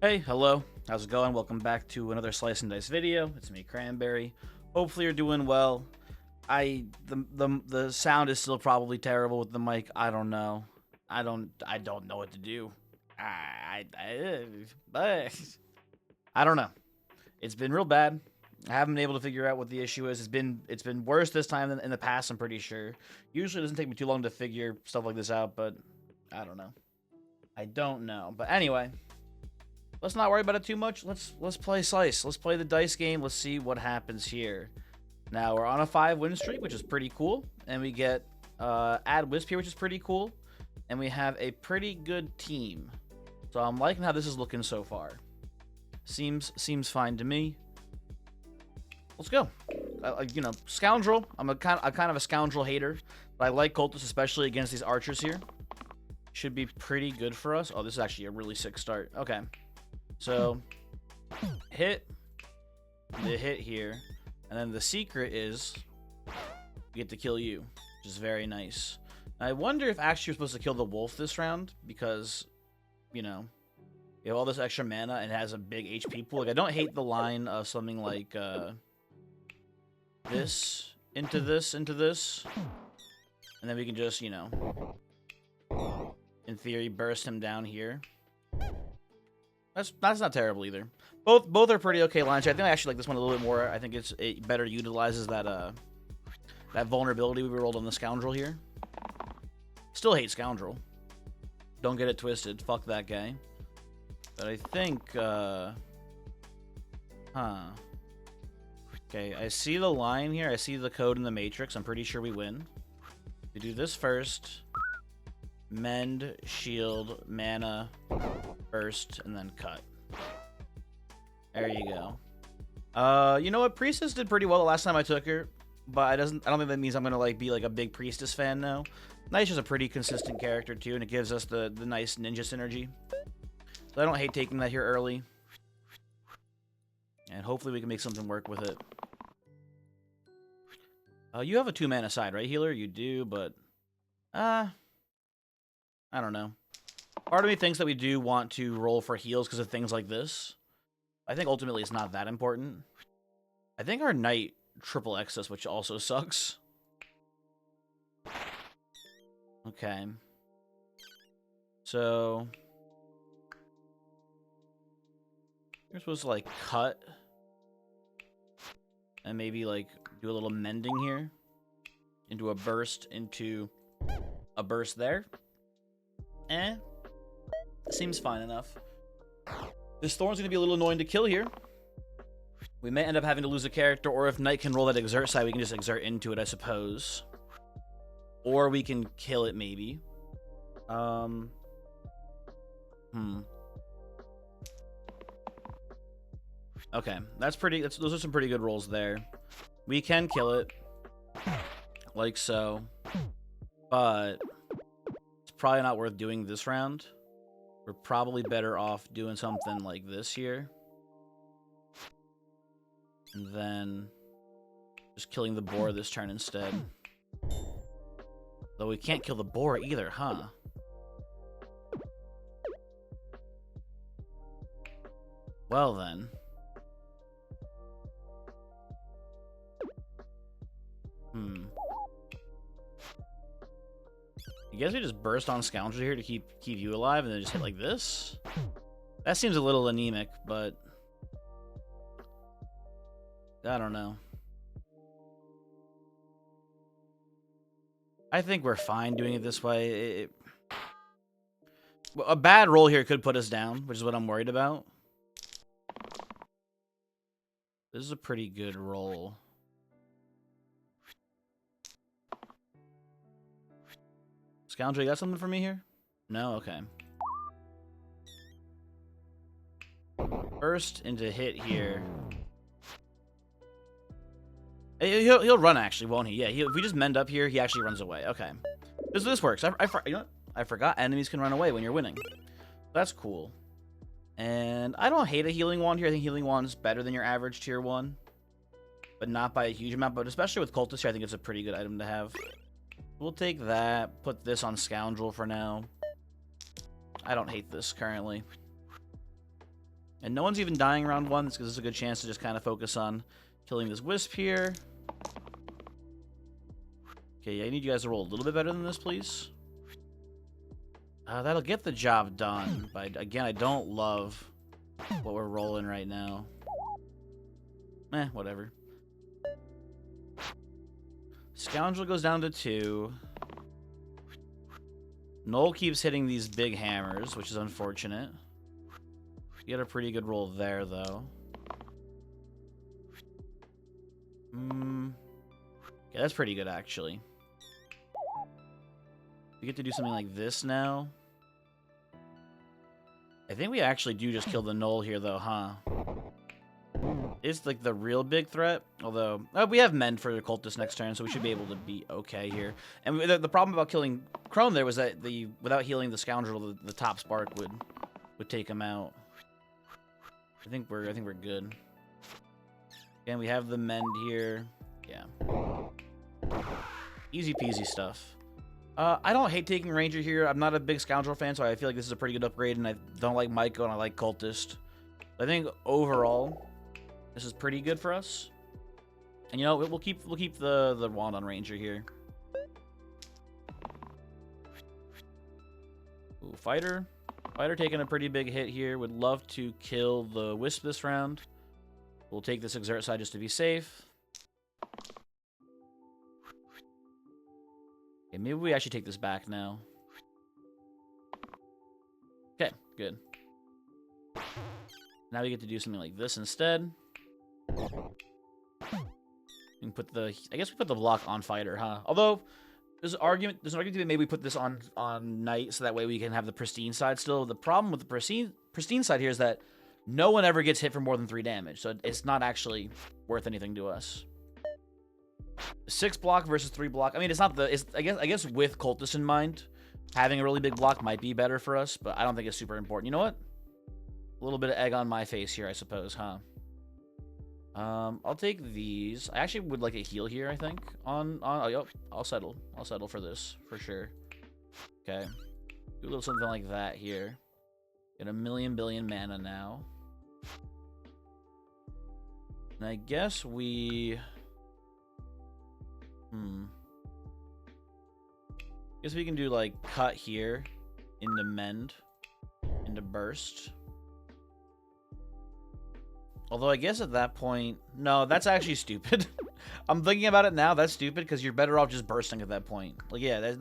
Hey, hello. How's it going? Welcome back to another Slice and Dice video. It's me, Cranberry. Hopefully you're doing well. The sound is still probably terrible with the mic. I don't know. I don't know what to do. But I don't know. It's been real bad. I haven't been able to figure out what the issue is. It's been worse this time than in the past, I'm pretty sure. Usually it doesn't take me too long to figure stuff like this out, but I don't know. I don't know. But anyway, let's not worry about it too much. Let's play Slice. Let's play the dice game. Let's see what happens here. Now we're on a 5-win streak, which is pretty cool, and we get add Wisp here, which is pretty cool, and we have a pretty good team. So I'm liking how this is looking so far. Seems fine to me. Let's go. You know, Scoundrel. I'm kind of a Scoundrel hater, but I like Cultists, especially against these archers here. Should be pretty good for us. Oh, this is actually a really sick start. Okay. So, hit, the hit here, and then the secret is we get to kill you, which is very nice. I wonder if actually you're supposed to kill the wolf this round, because, you know, you have all this extra mana and it has a big HP pool. Like, I don't hate the line of something like this, into this, and then we can just, you know, in theory, burst him down here. That's not terrible either. Both are pretty okay lines. I think I actually like this one a little bit more. I think it better utilizes that that vulnerability we rolled on the Scoundrel here. Still hate Scoundrel. Don't get it twisted. Fuck that guy. But I think okay, I see the line here. I see the code in the matrix. I'm pretty sure we win. We do this first. Mend, shield, mana, burst, and then cut. There you go. You know what? Priestess did pretty well the last time I took her, but I don't think that means I'm gonna be like a big Priestess fan now. Knight's just a pretty consistent character too, and it gives us the nice ninja synergy. So I don't hate taking that here early. And hopefully we can make something work with it. You have a 2-mana side, right, healer? You do, but I don't know. Part of me thinks that we do want to roll for heals because of things like this. I think ultimately it's not that important. I think our knight triple excess, which also sucks. Okay. So you're supposed to like cut and maybe like do a little mending here into a burst there. Seems fine enough. This Thorn's gonna be a little annoying to kill here. We may end up having to lose a character, or if Knight can roll that exert side, we can just exert into it, I suppose. Or we can kill it, maybe. Okay, those are some pretty good rolls there. We can kill it. Like so. But it's probably not worth doing this round. We're probably better off doing something like this here. And then just killing the boar this turn instead. Though we can't kill the boar either, huh? Well then. I guess we just burst on Scoundrel here to keep you alive and then just hit like this? That seems a little anemic, but I don't know. I think we're fine doing it this way. A bad roll here could put us down, which is what I'm worried about. This is a pretty good roll. Scoundrel, you got something for me here? No? Okay. Burst into hit here. He'll run, actually, won't he? Yeah, if we just mend up here, he actually runs away. Okay. This works. You know what? I forgot enemies can run away when you're winning. That's cool. And I don't hate a healing wand here. I think healing wand is better than your average tier 1. But not by a huge amount. But especially with Cultists here, I think it's a pretty good item to have. We'll take that, put this on Scoundrel for now. I don't hate this currently. And no one's even dying round 1, because this is a good chance to just kind of focus on killing this wisp here. Okay, I need you guys to roll a little bit better than this, please. That'll get the job done. But again, I don't love what we're rolling right now. Whatever. Scoundrel goes down to 2. Noel keeps hitting these big hammers, which is unfortunate. You get a pretty good roll there, though. Yeah, that's pretty good, actually. We get to do something like this now. I think we actually do just kill the Knoll here, though, huh? It's like the real big threat. Although, we have men for the cultist next turn, so we should be able to be okay here. And the problem about killing Crone there was that without healing the Scoundrel, the top spark would take him out. I think we're good. And we have the mend here. Yeah. Easy peasy stuff. I don't hate taking Ranger here. I'm not a big Scoundrel fan, so I feel like this is a pretty good upgrade, and I don't like Myco, and I like Cultist. But I think overall, this is pretty good for us. And you know, we'll keep the wand on Ranger here. Ooh, Fighter. Fighter taking a pretty big hit here. Would love to kill the Wisp this round. We'll take this Exert side just to be safe. Okay, maybe we actually take this back now. Okay, good. Now we get to do something like this instead. We can put I guess we put the block on Fighter, huh? Although there's an argument to be maybe we put this on Knight so that way we can have the pristine side still. The problem with the pristine side here is that no one ever gets hit for more than 3 damage, so it's not actually worth anything to us. 6 block versus 3 block. I mean, it's not I guess with Cultist in mind, having a really big block might be better for us, but I don't think it's super important. You know what? A little bit of egg on my face here, I suppose, huh? I'll take these. I actually would like a heal here, I think. I'll settle for this, for sure. Okay. Do a little something like that here. Get a billion mana now. And I guess we... Guess we can do, like, cut here into mend, into burst. Although I guess at that point... No, that's actually stupid. I'm thinking about it now. That's stupid because you're better off just bursting at that point. Like, yeah,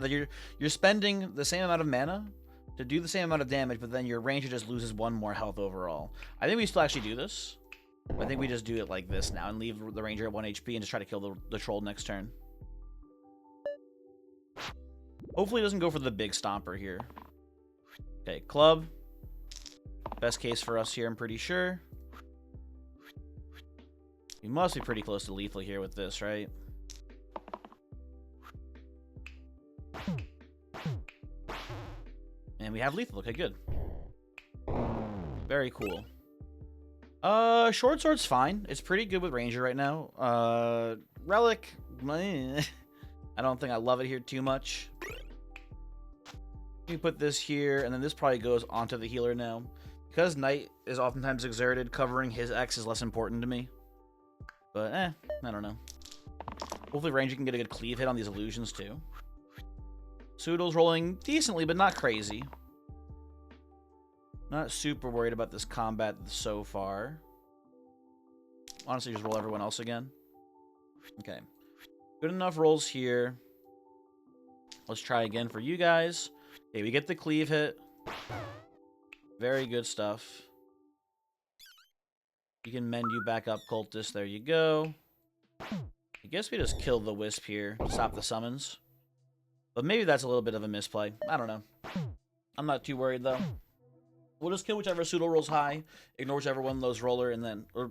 you're spending the same amount of mana to do the same amount of damage, but then your ranger just loses 1 more health overall. I think we still actually do this. I think we just do it like this now and leave the ranger at 1 HP and just try to kill the troll next turn. Hopefully it doesn't go for the big stomper here. Okay, club. Best case for us here, I'm pretty sure. We must be pretty close to lethal here with this, right? And we have lethal. Okay, good. Very cool. Short sword's fine. It's pretty good with ranger right now. Relic, I don't think I love it here too much. We put this here, and then this probably goes onto the healer now. Because Knight is oftentimes exerted, covering his X is less important to me. But, I don't know. Hopefully Ranger can get a good cleave hit on these illusions, too. Pseudo's rolling decently, but not crazy. Not super worried about this combat so far. Honestly, just roll everyone else again. Okay. Good enough rolls here. Let's try again for you guys. Okay, we get the cleave hit. Very good stuff. You can mend you back up, Cultist. There you go. I guess we just kill the Wisp here to stop the summons. But maybe that's a little bit of a misplay. I don't know. I'm not too worried, though. We'll just kill whichever pseudo rolls high, ignore whichever one lows roller, and then... Or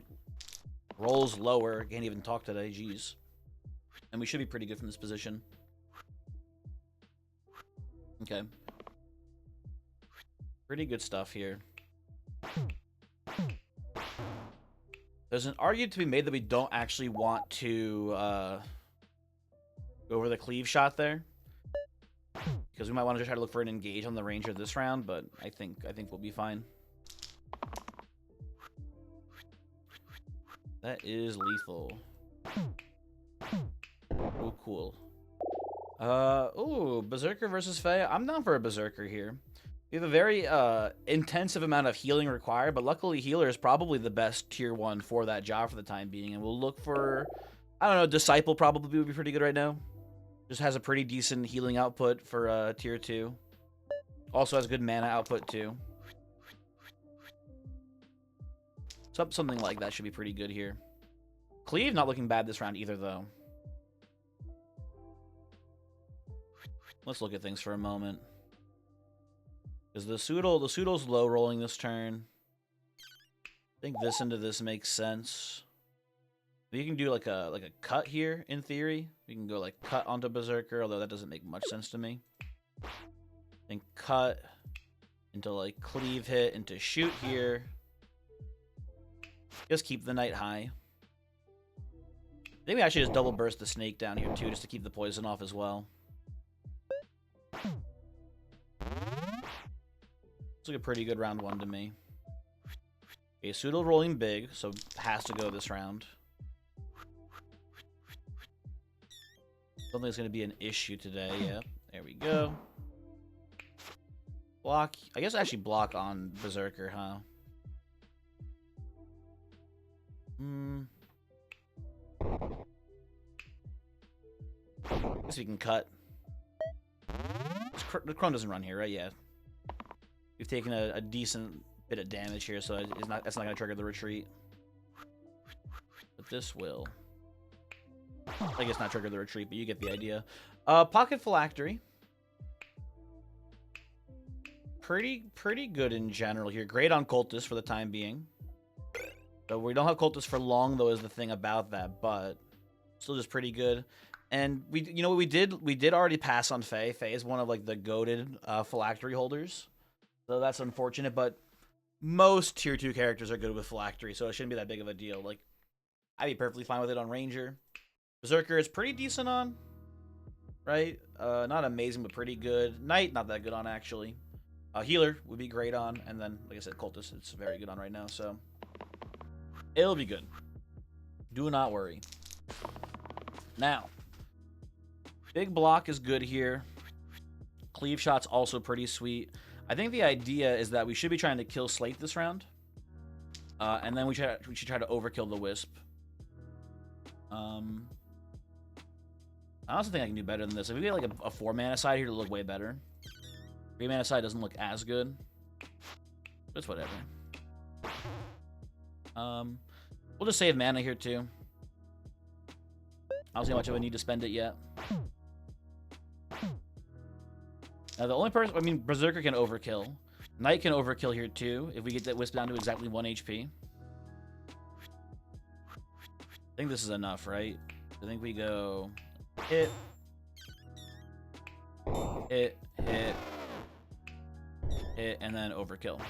rolls lower. Can't even talk today, jeez. And we should be pretty good from this position. Okay. Pretty good stuff here. There's an argument to be made that we don't actually want to go over the cleave shot there. Because we might want to try to look for an engage on the ranger this round, but I think we'll be fine. That is lethal. Oh, cool. Ooh, Berserker versus Fae. I'm down for a Berserker here. We have a very intensive amount of healing required, but luckily healer is probably the best tier 1 for that job for the time being. And we'll look for, I don't know, Disciple probably would be pretty good right now. Just has a pretty decent healing output for tier 2. Also has good mana output too. Something like that should be pretty good here. Cleave not looking bad this round either, though. Let's look at things for a moment. Because the pseudo's low rolling this turn. I think this into this makes sense. You can do like a cut here in theory. We can go like cut onto Berserker, although that doesn't make much sense to me. Then cut into like cleave hit into shoot here. Just keep the knight high. I think we actually just double burst the snake down here too, just to keep the poison off as well. Looks like a pretty good round 1 to me. Okay, pseudo rolling big, so has to go this round. Don't think it's going to be an issue today. Yeah, there we go. Block. I guess actually block on Berserker, huh? Guess we can cut. The Chrome doesn't run here, right? Yeah. We've taken a decent bit of damage here, so that's not going to trigger the retreat. But this will. I guess not trigger the retreat, but you get the idea. Pocket Phylactery. Pretty good in general here. Great on Cultist for the time being. So we don't have Cultist for long, though, is the thing about that, but still just pretty good. And you know what we did already pass on Fae. Fae is one of like the goated Phylactery holders. So that's unfortunate, but most tier 2 characters are good with Phylactery, so it shouldn't be that big of a deal. Like, I'd be perfectly fine with it on Ranger. Berserker is pretty decent on, right? Not amazing, but pretty good. Knight, not that good on, actually. Healer would be great on, and then, like I said, Cultist, it's very good on right now, so it'll be good. Do not worry. Now, big block is good here. Cleave shot's also pretty sweet. I think the idea is that we should be trying to kill Slate this round. And then we should try to overkill the Wisp. I also think I can do better than this. If we get like a 4-mana side here to look way better. 3-mana side doesn't look as good. But it's whatever. We'll just save mana here too. I don't see how much of a need to spend it yet. Now, the only person... I mean, Berserker can overkill. Knight can overkill here, too, if we get that Wisp down to exactly 1 HP. I think this is enough, right? I think we go... Hit. Hit. Hit. Hit, and then overkill.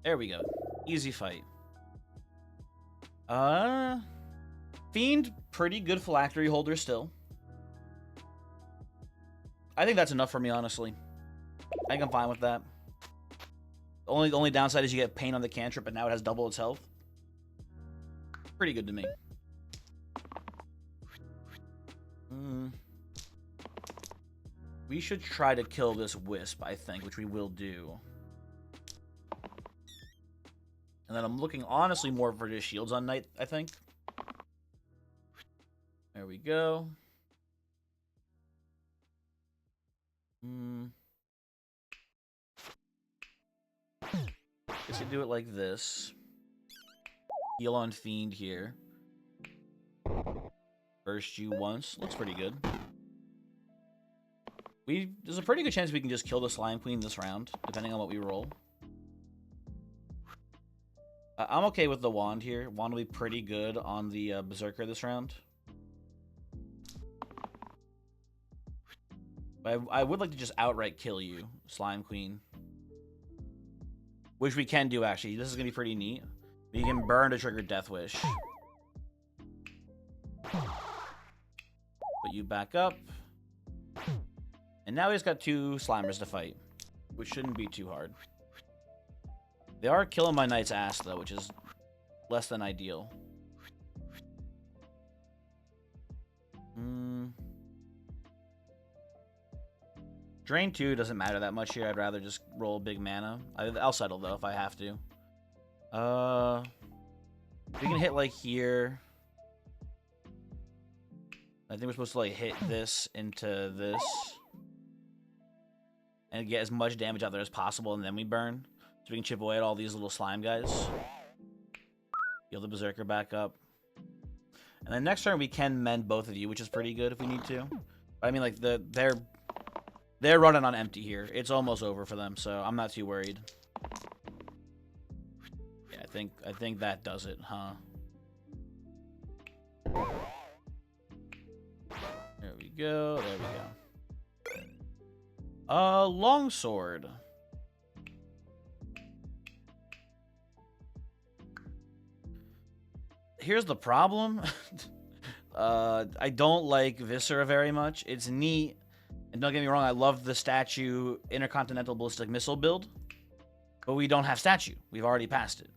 There we go. Easy fight. Fiend, pretty good Phylactery holder still. I think that's enough for me, honestly. I think I'm fine with that. The only downside is you get pain on the cantrip, but now it has double its health. Pretty good to me. We should try to kill this Wisp, I think, which we will do. And then I'm looking, honestly, more for just shields on Knight, I think. There we go. Guess you do it like this. Heal on Fiend here. Burst you once. Looks pretty good. There's a pretty good chance we can just kill the Slime Queen this round, depending on what we roll. I'm okay with the Wand here. Wand will be pretty good on the Berserker this round. But I would like to just outright kill you, Slime Queen. Which we can do, actually. This is going to be pretty neat. We can burn to trigger Death Wish. Put you back up. And now we just got 2 Slimers to fight. Which shouldn't be too hard. They are killing my Knight's ass, though, which is less than ideal. Drain 2 doesn't matter that much here. I'd rather just roll big mana. I'll settle, though, if I have to. We can hit, like, here. I think we're supposed to, like, hit this into this. And get as much damage out there as possible, and then we burn. So we can chip away at all these little slime guys. Heal the Berserker back up. And then next turn we can mend both of you, which is pretty good if we need to. But I mean, like, they're running on empty here. It's almost over for them, so I'm not too worried. Yeah, I think that does it, huh? There we go. There we go. Longsword. Here's the problem. I don't like Viscera very much. It's neat. And don't get me wrong, I love the statue Intercontinental Ballistic Missile build. But we don't have statue. We've already passed it.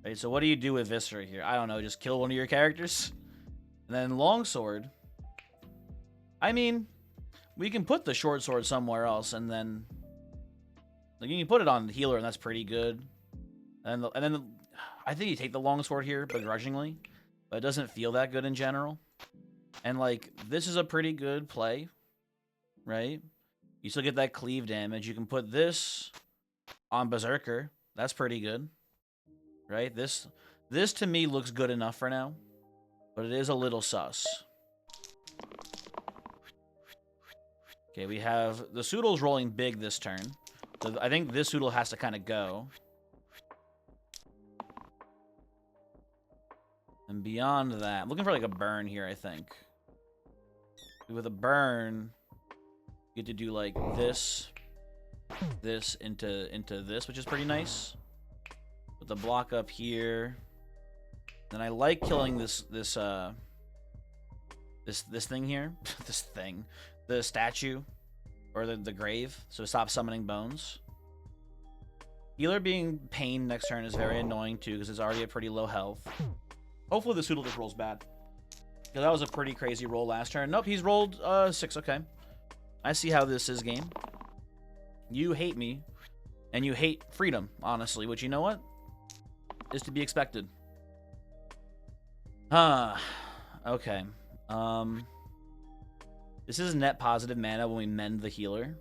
Right, so what do you do with Viscera here? I don't know, just kill one of your characters? And then Longsword. I mean, we can put the short sword somewhere else, and then... like, you can put it on the healer, and that's pretty good. And then I think you take the longsword here, begrudgingly. But it doesn't feel that good in general. And, like, this is a pretty good play. Right? You still get that cleave damage. You can put this on Berserker. That's pretty good. Right? This to me looks good enough for now. But it is a little sus. Okay, we have... the Soodle's rolling big this turn. So I think this Soodle has to kind of go. And beyond that... I'm looking for like a burn here, I think. With a burn... you get to do like this into this, which is pretty nice. Put the block up here. Then I like killing this thing here. This thing. The statue. Or the grave. So stop summoning bones. Healer being pain next turn is very annoying too, because it's already at pretty low health. Hopefully the Soodle just rolls bad. Because that was a pretty crazy roll last turn. Nope, he's rolled 6, okay. I see how this is, game. You hate me. And you hate freedom, honestly. Which, you know what? Is to be expected. Huh. Okay. This is net positive mana when we mend the healer.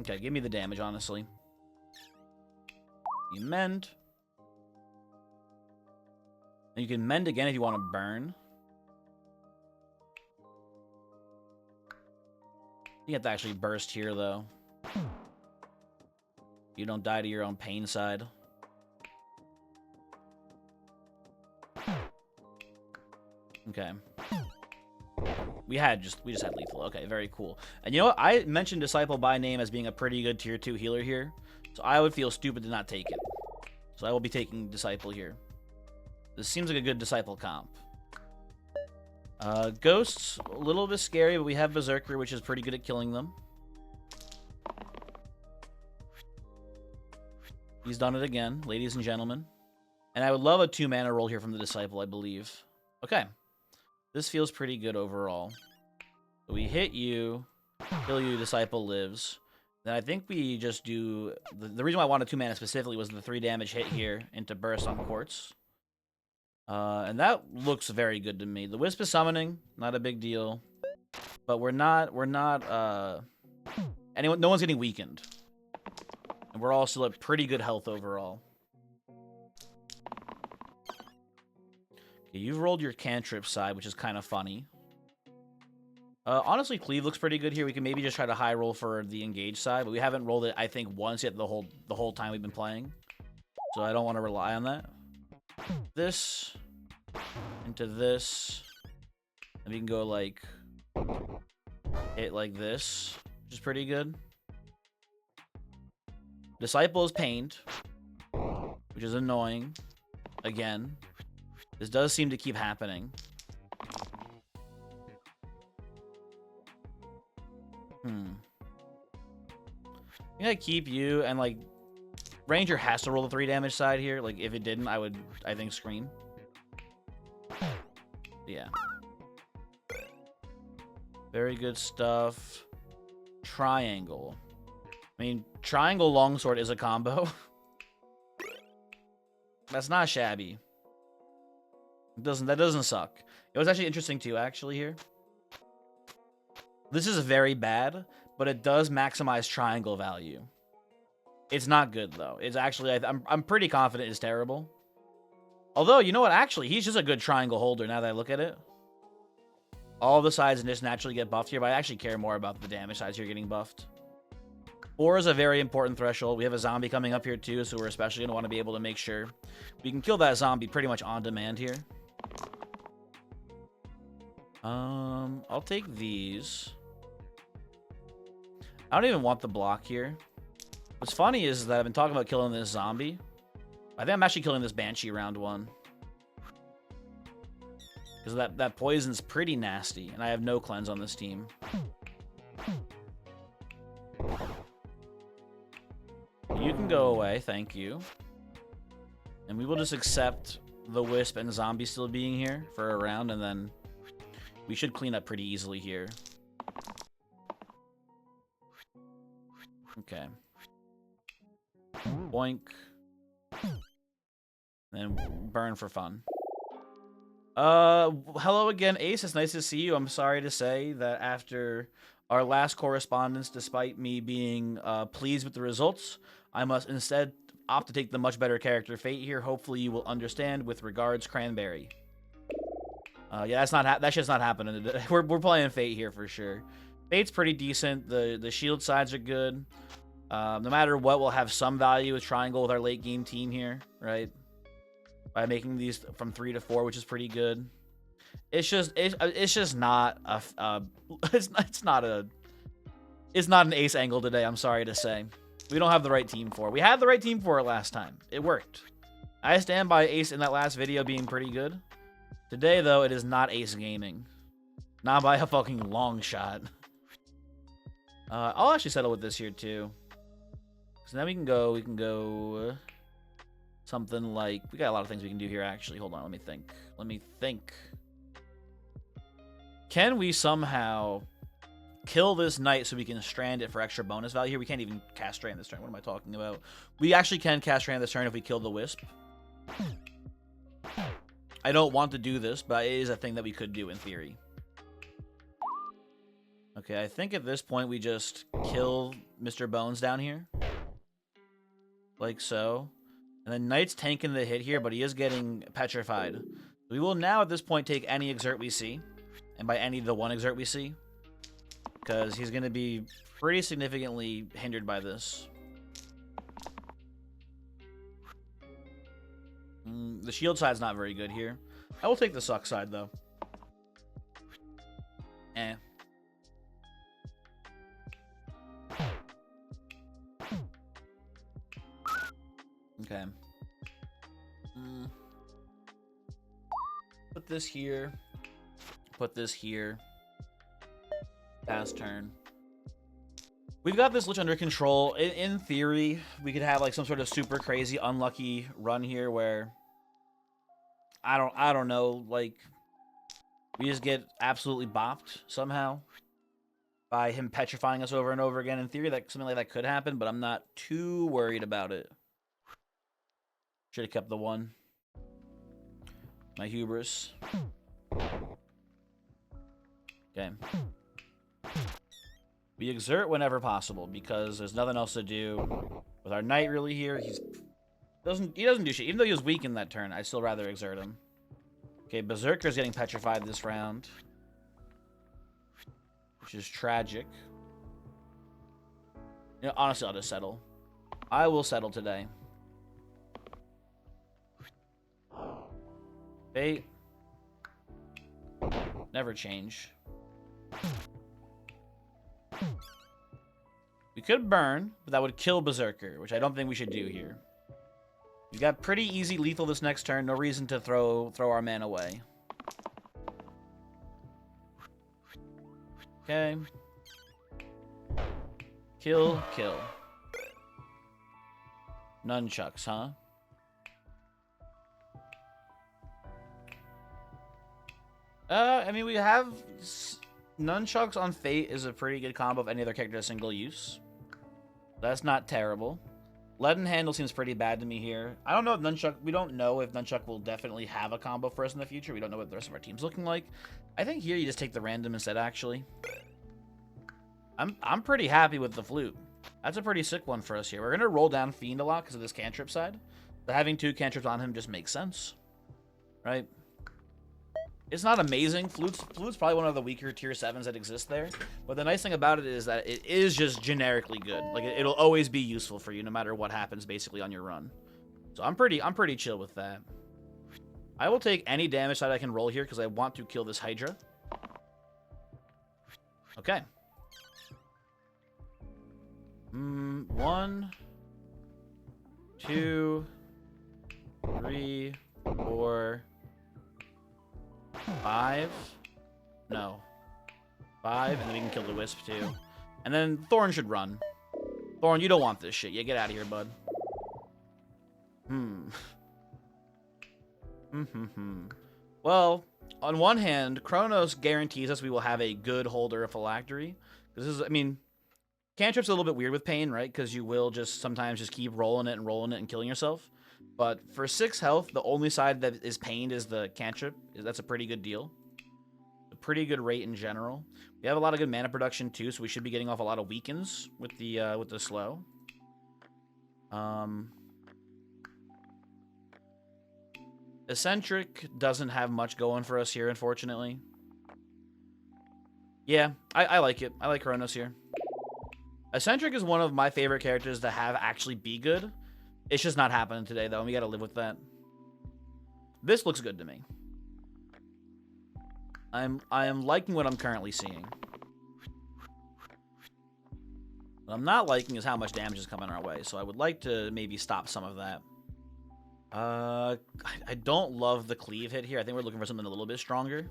Okay, give me the damage, honestly. You mend. And you can mend again if you want to burn. You have to actually burst here, though. You don't die to your own pain side. Okay. We just had lethal. Okay, very cool. And you know what? I mentioned Disciple by name as being a pretty good tier 2 healer here. So I would feel stupid to not take it. So I will be taking Disciple here. This seems like a good Disciple comp. Ghosts, a little bit scary, but we have Berserker, which is pretty good at killing them. He's done it again, ladies and gentlemen. And I would love a 2-mana roll here from the Disciple, I believe. Okay. This feels pretty good overall. So we hit you, kill you, Disciple lives. Then I think we just do... The reason why I wanted 2 mana specifically was the 3 damage hit here into Burst on Quartz. And that looks very good to me. The Wisp is summoning, not a big deal. But no one's getting weakened. And we're all still at pretty good health overall. Okay, you've rolled your cantrip side, which is kind of funny. Honestly, Cleave looks pretty good here. We can maybe just try to high roll for the engage side, but we haven't rolled it, I think, once yet the whole time we've been playing. So I don't want to rely on that. This into this, and we can go like hit like this, which is pretty good. Disciple is pained, which is annoying. Again, this does seem to keep happening. I think I keep you, and like Ranger has to roll the 3 damage side here. Like, if it didn't, I think, scream. Yeah. Very good stuff. Triangle. I mean, triangle longsword is a combo. That's not shabby. That doesn't suck. It was actually interesting too, actually, here. This is very bad, but it does maximize triangle value. It's not good though. It's actually I'm pretty confident it's terrible. Although, you know what? Actually, he's just a good triangle holder now that I look at it. All the sides just naturally get buffed here, but I actually care more about the damage sides here getting buffed. 4 is a very important threshold. We have a zombie coming up here too, so we're especially going to want to be able to make sure we can kill that zombie pretty much on demand here. I'll take these. I don't even want the block here. What's funny is that I've been talking about killing this zombie. I think I'm actually killing this Banshee round 1. Because that poison's pretty nasty, and I have no cleanse on this team. You can go away, thank you. And we will just accept the Wisp and Zombie still being here for a round, and then we should clean up pretty easily here. Okay. Boink. And burn for fun. Hello again, Ace. It's nice to see you. I'm sorry to say that after our last correspondence, despite me being pleased with the results, I must instead opt to take the much better character Fate here. Hopefully you will understand. With regards, Cranberry. Yeah, that's just not happening. We're playing Fate here for sure. Fate's pretty decent. The shield sides are good. No matter what, we'll have some value with Triangle with our late game team here, right? By making these from 3 to 4, which is pretty good. It's just not a it's not an ace angle today. I'm sorry to say, we don't have the right team for it. We had the right team for it last time. It worked. I stand by Ace in that last video being pretty good. Today though, it is not Ace gaming, not by a fucking long shot. I'll actually settle with this here too. So now we can go. Something like, we got a lot of things we can do here, actually. Hold on, let me think. Can we somehow kill this knight so we can strand it for extra bonus value here? We can't even cast strand this turn. What am I talking about? We actually can cast strand this turn if we kill the Wisp. I don't want to do this, but it is a thing that we could do in theory. Okay, I think at this point we just kill Mr. Bones down here. Like so. And then Knight's tanking the hit here, but he is getting petrified. We will now, at this point, take any exert we see. And by any, the one exert we see. Because he's going to be pretty significantly hindered by this. The shield side's not very good here. I will take the suck side, though. Eh. Okay. Put this here. Put this here. Pass turn. We've got this Lich under control. In theory, we could have like some sort of super crazy unlucky run here where I don't know, like we just get absolutely bopped somehow by him petrifying us over and over again. In theory, that something like that could happen, but I'm not too worried about it. Should have kept the 1. My hubris. Okay. We exert whenever possible because there's nothing else to do with our knight really here. He doesn't do shit. Even though he was weak in that turn, I'd still rather exert him. Okay, Berserker's getting petrified this round, which is tragic. You know, honestly, I'll just settle. I will settle today. Fate. Never change. We could burn, but that would kill Berserker, which I don't think we should do here. We got pretty easy lethal this next turn. No reason to throw our man away. Okay. Kill. Nunchucks, huh? I mean, we have Nunchucks on Fate is a pretty good combo of any other character to single use. That's not terrible. Leaden Handle seems pretty bad to me here. I don't know if Nunchuck... We don't know if Nunchuck will definitely have a combo for us in the future. We don't know what the rest of our team's looking like. I think here you just take the random instead, actually. I'm pretty happy with the Flute. That's a pretty sick one for us here. We're going to roll down Fiend a lot because of this cantrip side. But having 2 cantrips on him just makes sense. Right? It's not amazing. Flute's probably one of the weaker tier 7s that exist there. But the nice thing about it is that it is just generically good. Like, it'll always be useful for you no matter what happens basically on your run. So I'm pretty chill with that. I will take any damage that I can roll here because I want to kill this Hydra. Okay. 1, 2, 3, 4, 5. No. 5, and then we can kill the Wisp too. And then Thorn should run. Thorn, you don't want this shit. Yeah, get out of here, bud. Well, on one hand, Chronos guarantees us we will have a good holder of Phylactery. This is, I mean, Cantrip's a little bit weird with Pain, right? Because you will just sometimes just keep rolling it and killing yourself. But for 6 health, the only side that is pained is the Cantrip. That's a pretty good deal. A pretty good rate in general. We have a lot of good mana production too, so we should be getting off a lot of weakens with the slow. Eccentric doesn't have much going for us here, unfortunately. Yeah, I like it. I like Kronos here. Eccentric is one of my favorite characters to have actually be good. It's just not happening today, though, and we gotta live with that. This looks good to me. I am liking what I'm currently seeing. What I'm not liking is how much damage is coming our way, so I would like to maybe stop some of that. I don't love the cleave hit here. I think we're looking for something a little bit stronger.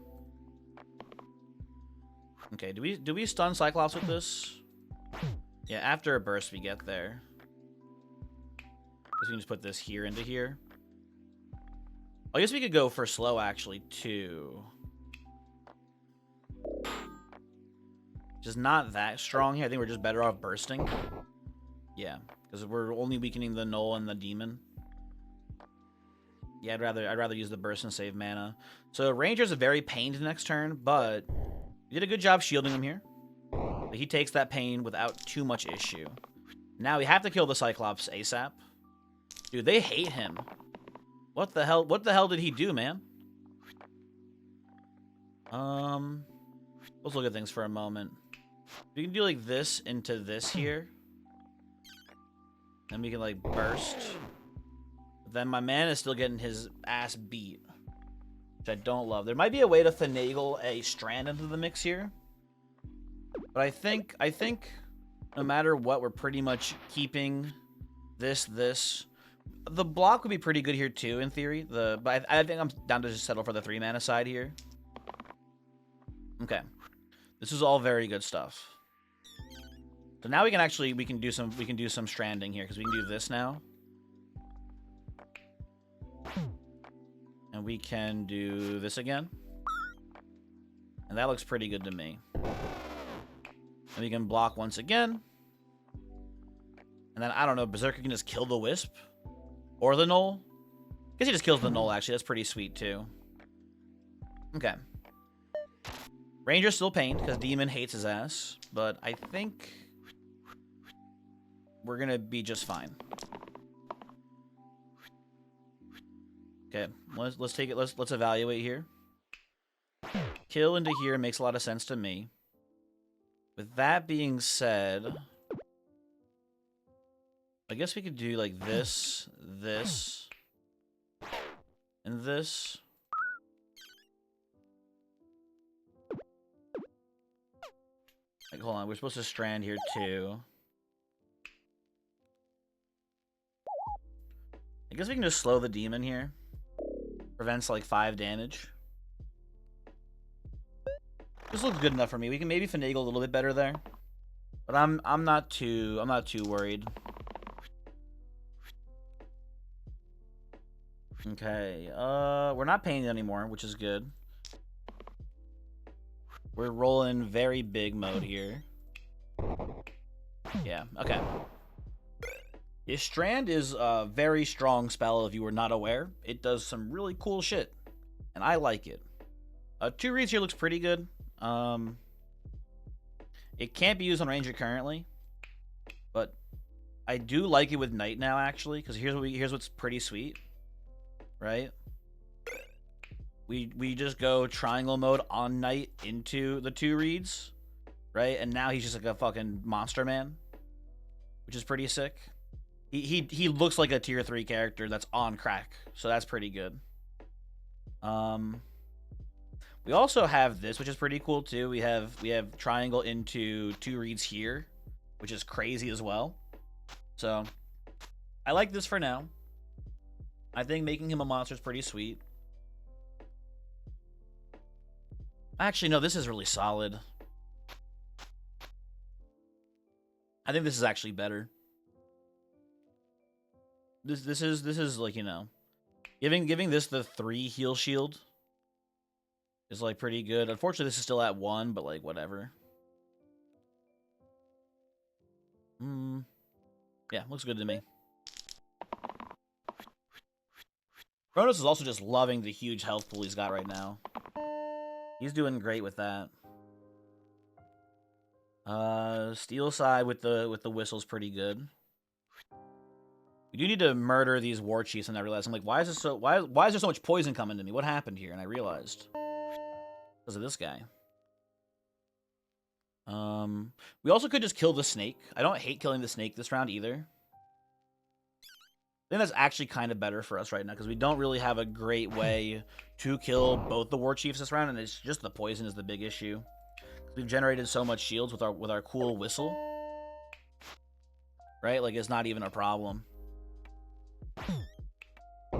Okay, do we stun Cyclops with this? Yeah, after a burst we get there. We can just put this here into here. I guess we could go for slow, actually, too. Just not that strong here. I think we're just better off bursting. Yeah, because we're only weakening the Null and the Demon. Yeah, I'd rather use the burst and save mana. So Ranger's a very pained next turn, but we did a good job shielding him here. But he takes that pain without too much issue. Now we have to kill the Cyclops ASAP. Dude, they hate him. What the hell? What the hell did he do, man? Let's look at things for a moment. We can do like this into this here. Then we can like burst. But then my man is still getting his ass beat, which I don't love. There might be a way to finagle a strand into the mix here. But I think no matter what, we're pretty much keeping this. The block would be pretty good here too, in theory. But I think I'm down to just settle for the 3 mana side here. Okay, this is all very good stuff. So now we can do some stranding here because we can do this now, and we can do this again, and that looks pretty good to me. And we can block once again, and then I don't know. Berserker can just kill the Wisp. Or the Null. I guess he just kills the Null, actually. That's pretty sweet, too. Okay. Ranger's still pained, because Demon hates his ass. But I think we're going to be just fine. Okay. Let's take it. Let's evaluate here. Kill into here makes a lot of sense to me. With that being said, I guess we could do like this, and this. Like, hold on, we're supposed to strand here too. I guess we can just slow the Demon here. Prevents like 5 damage. This looks good enough for me. We can maybe finagle a little bit better there, but I'm not too worried. Okay, we're not painting anymore, which is good. We're rolling very big mode here. Yeah, okay. His Strand is a very strong spell if you were not aware. It does some really cool shit, and I like it. 2 reads here looks pretty good. It can't be used on Ranger currently, but I do like it with Knight now, actually, because here's what's pretty sweet, right? We just go triangle mode on Knight into the 2 reads, right? And now he's just like a fucking monster man, which is pretty sick. He looks like a tier 3 character that's on crack, so that's pretty good. We also have this, which is pretty cool too. We have triangle into 2 reads here, which is crazy as well. So I like this for now. I think making him a monster is pretty sweet. Actually, no, this is really solid. I think this is actually better. This is like, you know, giving this the 3 heal shield is like pretty good. Unfortunately, this is still at 1, but like whatever. Yeah, looks good to me. Kronos is also just loving the huge health pool he's got right now. He's doing great with that. Steel side with the whistle's pretty good. We do need to murder these war chiefs, and I realized I'm like, why is there so much poison coming to me? What happened here? And I realized because of this guy. We also could just kill the snake. I don't hate killing the snake this round either. I think that's actually kind of better for us right now because we don't really have a great way to kill both the war chiefs this round, and it's just the poison is the big issue. We've generated so much shields with our cool whistle, right? Like it's not even a problem.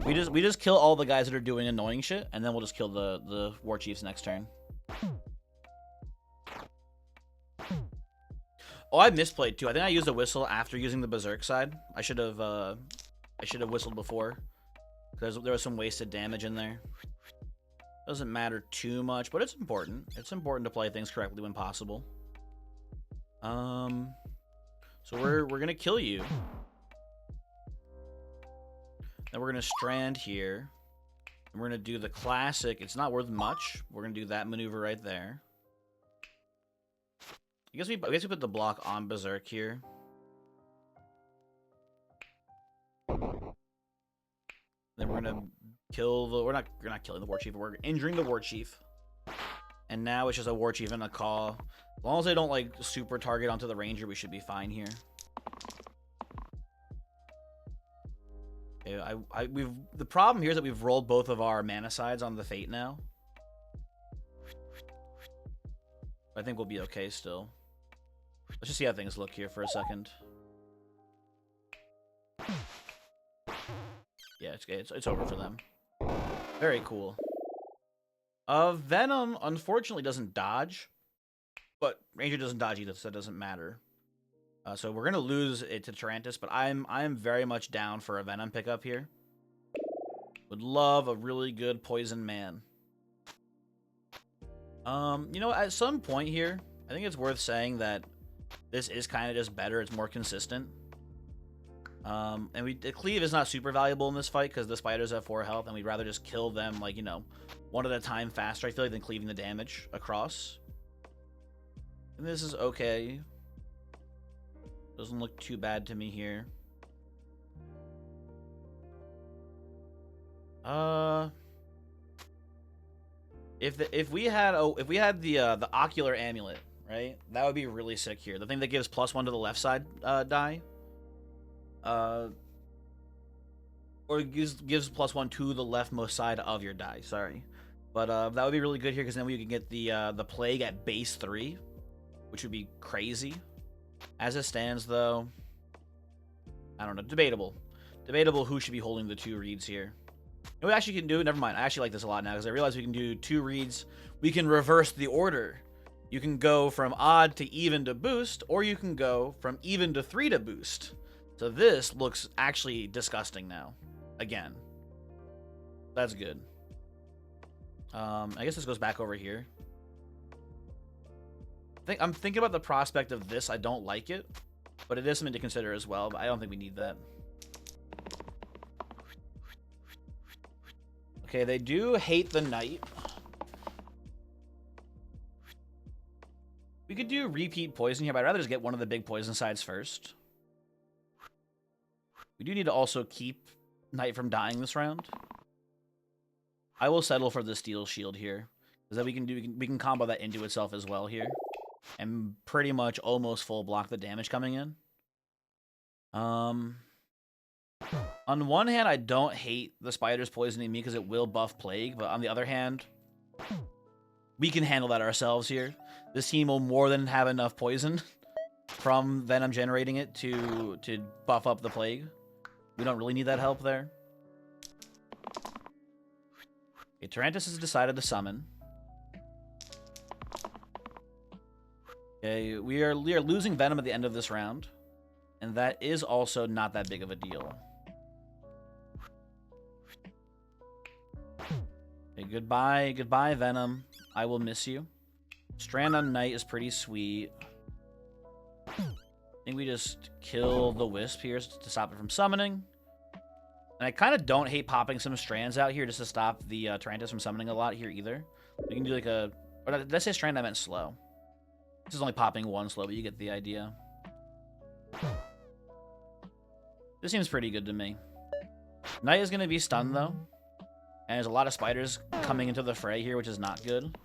We just kill all the guys that are doing annoying shit, and then we'll just kill the war chiefs next turn. Oh, I misplayed too. I think I used a whistle after using the Berserk side. I should have whistled before because there was some wasted damage in there. Doesn't matter too much, but it's important. It's important to play things correctly when possible. So we're gonna kill you. Then we're gonna strand here. And we're gonna do the classic. It's not worth much. We're gonna do that maneuver right there. I guess we put the block on Berserk here. Then we're gonna kill the. We're not killing the war chief. We're injuring the war chief. And now it's just a war chief and a call. As long as they don't like super target onto the ranger, we should be fine here. Okay, the problem here is that we've rolled both of our mana sides on the fate now. I think we'll be okay still. Let's just see how things look here for a second. Yeah, it's over for them. Very cool. Venom unfortunately doesn't dodge, but Ranger doesn't dodge either, so it doesn't matter. So we're gonna lose it to Tarantus, but I'm very much down for a Venom pickup here. Would love a really good Poison Man. You know, at some point here, I think it's worth saying that this is kind of just better. It's more consistent. And the cleave is not super valuable in this fight because the spiders have 4 health, and we'd rather just kill them, like, you know, one at a time faster, I feel like, than cleaving the damage across. And this is okay. Doesn't look too bad to me here. If we had the ocular amulet, right? That would be really sick here. The thing that gives +1 to the left side die. Or gives +1 to the leftmost side of your die, sorry. But that would be really good here because then we can get the plague at base 3, which would be crazy. As it stands, though, I don't know. Debatable who should be holding the 2 reads here. And we actually can do, never mind. I actually like this a lot now because I realize we can do 2 reads. We can reverse the order. You can go from odd to even to boost, or you can go from even to 3 to boost. So this looks actually disgusting now. Again. That's good. I guess this goes back over here. I'm thinking about the prospect of this. I don't like it, but it is something to consider as well. But I don't think we need that. Okay, they do hate the knight. We could do repeat poison here, but I'd rather just get one of the big poison sides first. We do need to also keep knight from dying this round. I will settle for the steel shield here, because then we can combo that into itself as well here, and pretty much almost full block the damage coming in. On one hand, I don't hate the spiders poisoning me because it will buff plague, but on the other hand, we can handle that ourselves here. This team will more than have enough poison from Venom generating it to buff up the plague. We don't really need that help there. Okay, Tarantus has decided to summon. Okay, we are losing Venom at the end of this round, and that is also not that big of a deal. Okay, goodbye, Venom. I will miss you. Strand on Knight is pretty sweet. I think we just kill the Wisp here to stop it from summoning. And I kind of don't hate popping some strands out here just to stop the Tarantus from summoning a lot here either. We can do like a... Or did I say strand? I meant slow. This is only popping one slow, but you get the idea. This seems pretty good to me. Knight is going to be stunned, though. And there's a lot of spiders coming into the fray here, which is not good.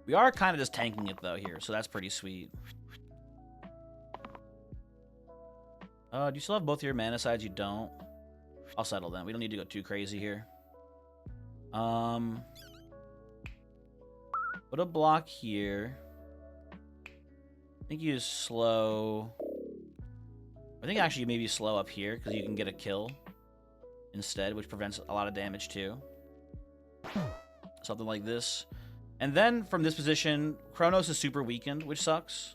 We are kind of just tanking it, though, here, so that's pretty sweet. Do you still have both your mana sides? You don't. I'll settle them. We don't need to go too crazy here. Put a block here. I think you slow... I think actually maybe slow up here, because you can get a kill instead, which prevents a lot of damage too. Something like this. And then from this position, Kronos is super weakened, which sucks.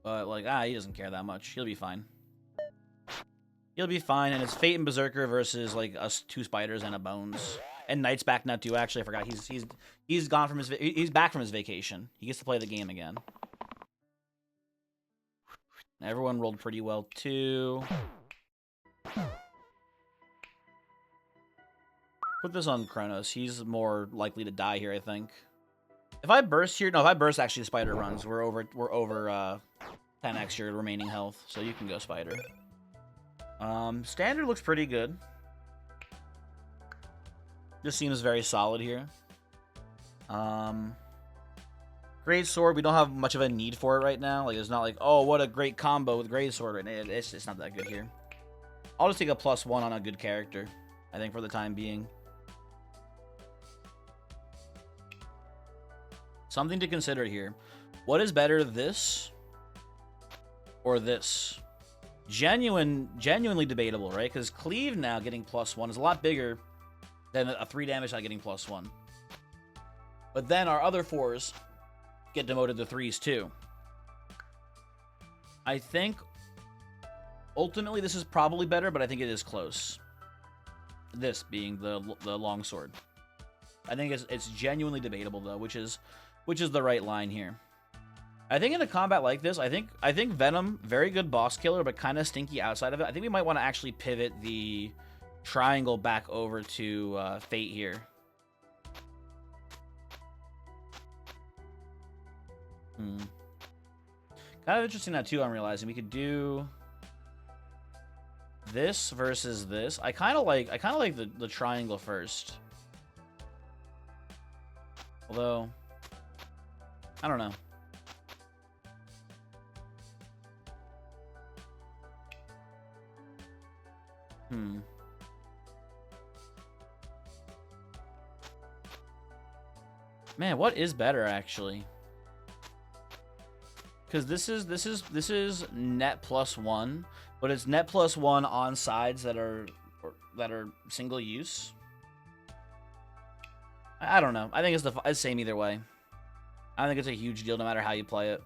But like, he doesn't care that much. He'll be fine. He'll be fine, and it's Fate and Berserker versus like us two spiders and a Bones. And Knight's back now too. Actually, I forgot. He's gone from he's back from his vacation. He gets to play the game again. Everyone rolled pretty well too. Put this on Kronos. He's more likely to die here, I think. If I burst here, no, if I burst, actually, the spider runs. We're over 10x your remaining health, so you can go spider. Standard looks pretty good. This seems very solid here. Great Sword, we don't have much of a need for it right now. Like, it's not like, oh, what a great combo with Great Sword right now. It's not that good here. I'll just take a +1 on a good character, I think, for the time being. Something to consider here. What is better, this or this? Genuinely debatable, right? Because Cleave now getting +1 is a lot bigger than a 3 damage shot getting +1. But then our other 4s get demoted to 3s too. I think ultimately this is probably better, but I think it is close. This being the longsword. I think it's genuinely debatable though, which is the right line here. I think in a combat like this, I think Venom, very good boss killer, but kind of stinky outside of it. I think we might want to actually pivot the triangle back over to Fate here. Kind of interesting now too. I'm realizing we could do this versus this. I kind of like the triangle first. Although, I don't know. Man, what is better actually? Because this is net +1, but it's net +1 on sides that are single use. I don't know. I think it's the same either way. I think it's a huge deal no matter how you play it.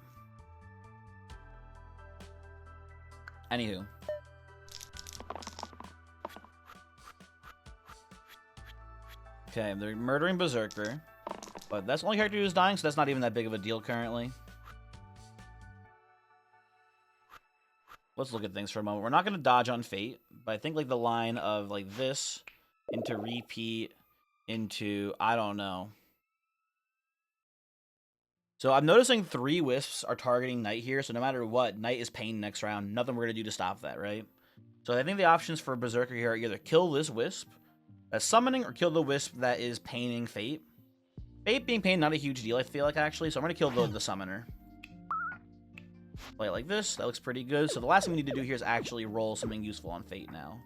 Anywho. Okay, they're murdering Berserker. But that's the only character who's dying, so that's not even that big of a deal currently. Let's look at things for a moment. We're not going to dodge on Fate, but I think like the line of like this into repeat into, I don't know. So I'm noticing 3 Wisps are targeting Knight here, so no matter what, Knight is pained next round. Nothing we're going to do to stop that, right? So I think the options for Berserker here are either kill this Wisp that's summoning or kill the Wisp that is painting Fate. Fate being pained, not a huge deal, I feel like, actually, so I'm going to kill the Summoner. Play it like this. That looks pretty good. So the last thing we need to do here is actually roll something useful on Fate now.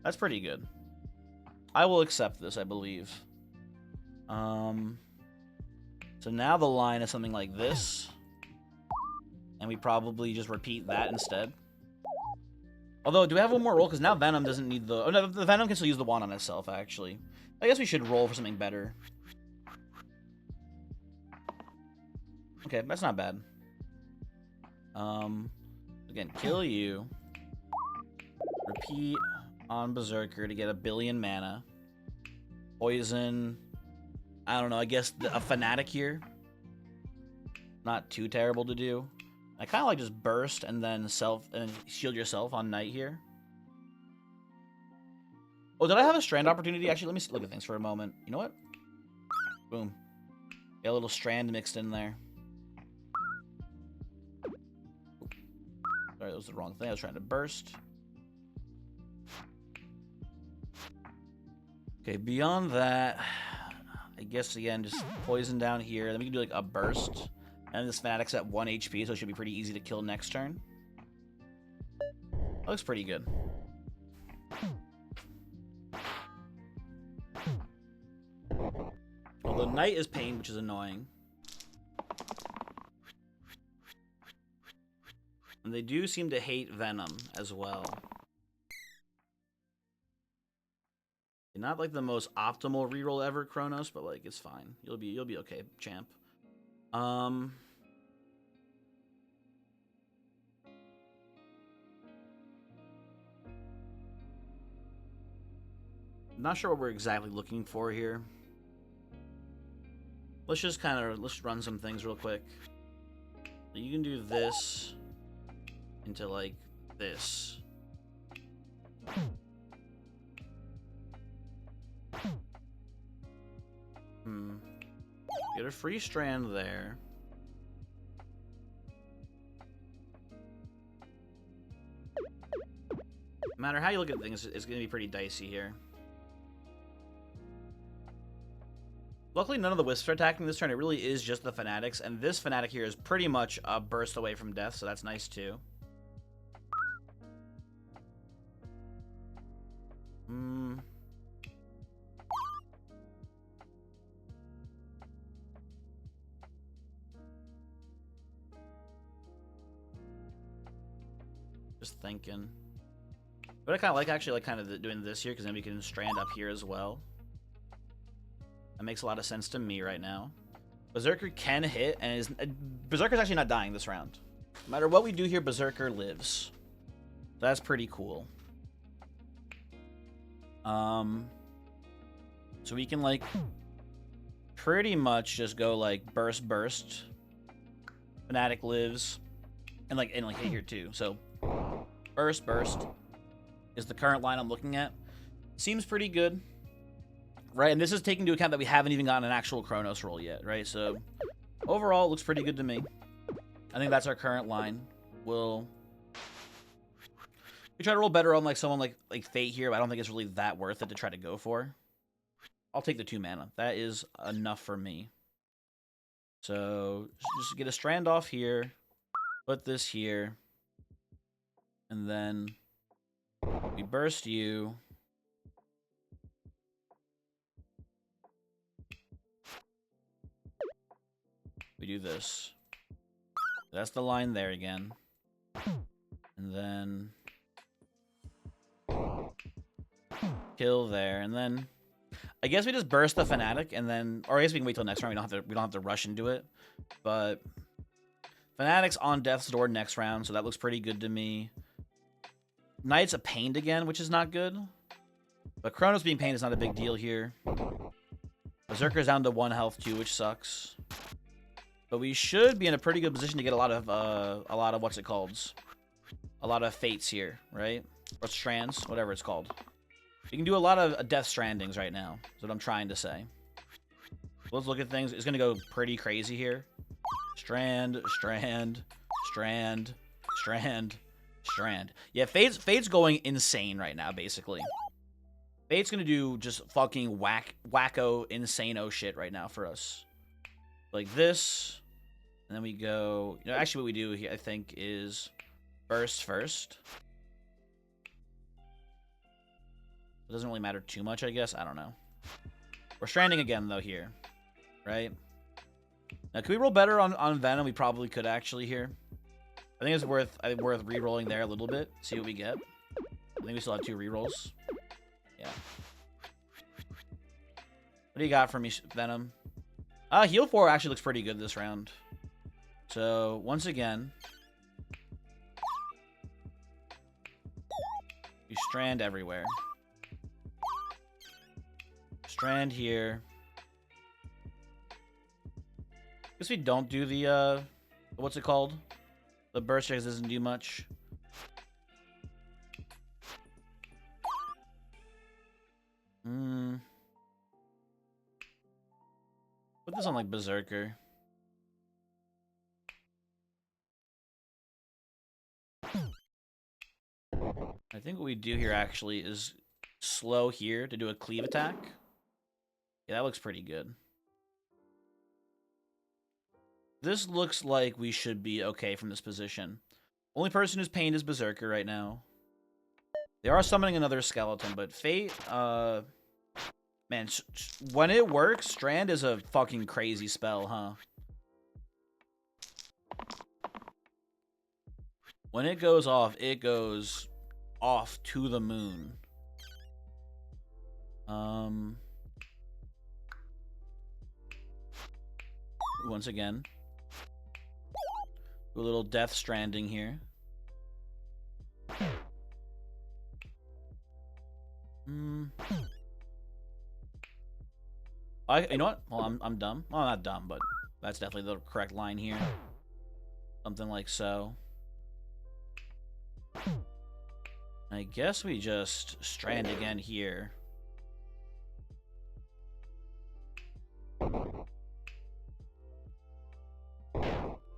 That's pretty good. I will accept this, I believe. So now the line is something like this. And we probably just repeat that instead. Although, do we have one more roll? Because now Venom doesn't need the... Oh, no, the Venom can still use the wand on itself, actually. I guess we should roll for something better. Okay, that's not bad. Again, kill you. Repeat on Berserker to get 1 billion mana. Poison. I don't know, I guess a Fanatic here. Not too terrible to do. I kind of like just burst and then shield yourself on Knight here. Oh, did I have a strand opportunity? Actually, let me look at things for a moment. You know what? Boom. Got a little strand mixed in there. Sorry, that was the wrong thing. I was trying to burst. Okay, beyond that, I guess, again, just poison down here. Then we can do, like, a burst. And this Fanatic's at 1 HP, so it should be pretty easy to kill next turn. That looks pretty good. Although Knight is pained, which is annoying. And they do seem to hate Venom as well. Not like the most optimal reroll ever, Kronos, but like it's fine. You'll be okay, champ. I'm not sure what we're exactly looking for here. Let's just let's run some things real quick. You can do this into like this. Get a free strand there. No matter how you look at things, it's going to be pretty dicey here. Luckily, none of the Wisps are attacking this turn. It really is just the Fanatics, and this Fanatic here is pretty much a burst away from death, so that's nice too. Just thinking. But I kind of like, actually, like doing this here, because then we can strand up here as well. That makes a lot of sense to me right now. Berserker can hit, and Berserker's actually not dying this round. No matter what we do here, Berserker lives. That's pretty cool. So we can, like, pretty much just go, like, burst. Fanatic lives. And hit here, too. So, burst is the current line I'm looking at. Seems pretty good. Right, and this is taking into account that we haven't even gotten an actual Kronos roll yet, right? So, overall, it looks pretty good to me. I think that's our current line. We try to roll better on, like, someone like Fate here, but I don't think it's really that worth it to try to go for. I'll take the 2 mana. That is enough for me. So, just get a strand off here. Put this here. And then we burst you. We do this. That's the line there again. And then kill there, and then I guess we just burst the Fanatic, and then, or I guess we can wait till next round. We don't have to rush into it. But Fanatic's on death's door next round, so that looks pretty good to me. Knight's a pained again, which is not good. But Chronos being pained is not a big deal here. Berserker's down to 1 health too, which sucks. But we should be in a pretty good position to get a lot of what's it called? A lot of fates here, right? Or strands, whatever it's called. You can do a lot of death strandings right now. That's what I'm trying to say. Let's look at things. It's gonna go pretty crazy here. Strand, strand, strand, strand, strand. Yeah, Fate's going insane right now, basically. Fate's gonna do just fucking wacko, insane-o shit right now for us. Like this. And then we go... You know, actually what we do here, I think, is burst first. It doesn't really matter too much, I guess. I don't know. We're stranding again, though, here. Right? Now, can we roll better on Venom? We probably could, actually, here. I think it's worth re-rolling there a little bit. See what we get. I think we still have 2 re-rolls. Yeah. What do you got for me, Venom? Heal 4 actually looks pretty good this round. So, once again... we strand everywhere. Strand here. Guess we don't do the, what's it called? The Berserker doesn't do much. Put this on, like, Berserker. I think what we do here, actually, is slow here to do a cleave attack. Yeah, that looks pretty good. This looks like we should be okay from this position. Only person who's pained is Berserker right now. They are summoning another skeleton, but Fate, man, when it works, Strand is a fucking crazy spell, huh? When it goes off to the moon. Once again. Do a little death stranding here. You know what? Well, I'm dumb. Well, not dumb, but that's definitely the correct line here. Something like so. I guess we just strand again here.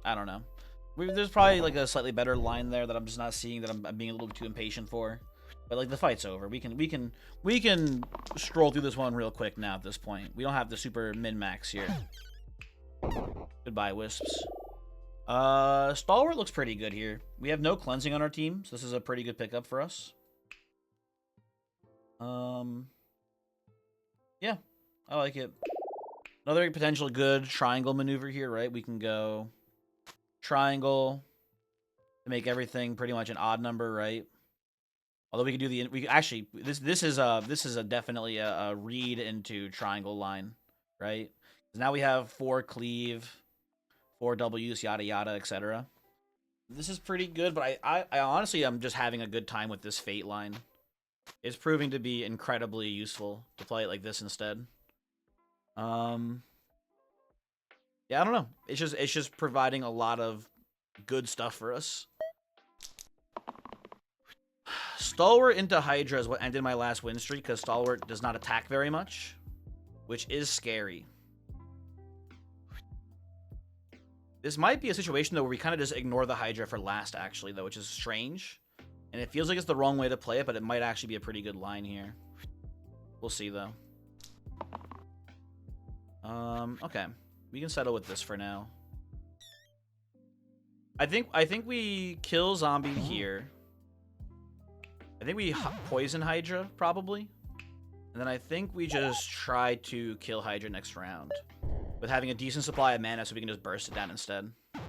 I don't know. There's probably like a slightly better line there that I'm just not seeing, that I'm being a little too impatient for. But like the fight's over. We can stroll through this one real quick now at this point. We don't have the super min-max here. Goodbye, Wisps. Stalwart looks pretty good here. We have no cleansing on our team, so this is a pretty good pickup for us. Yeah, I like it. Another potential good triangle maneuver here, right? We can go triangle to make everything pretty much an odd number, right? Although we could do this is definitely a read into triangle line, right? Now we have 4 cleave, 4 W's, yada yada, etc. This is pretty good, but I honestly am just having a good time with this Fate line. It's proving to be incredibly useful to play it like this instead. Yeah, I don't know. It's just providing a lot of good stuff for us. Stalwart into Hydra is what ended my last win streak, because Stalwart does not attack very much, which is scary. This might be a situation, though, where we kind of just ignore the Hydra for last, actually, though, which is strange. And it feels like it's the wrong way to play it, but it might actually be a pretty good line here. We'll see, though. Okay. We can settle with this for now. I think we kill zombie here. I think we poison Hydra, probably. And then I think we just try to kill Hydra next round, with having a decent supply of mana so we can just burst it down instead. I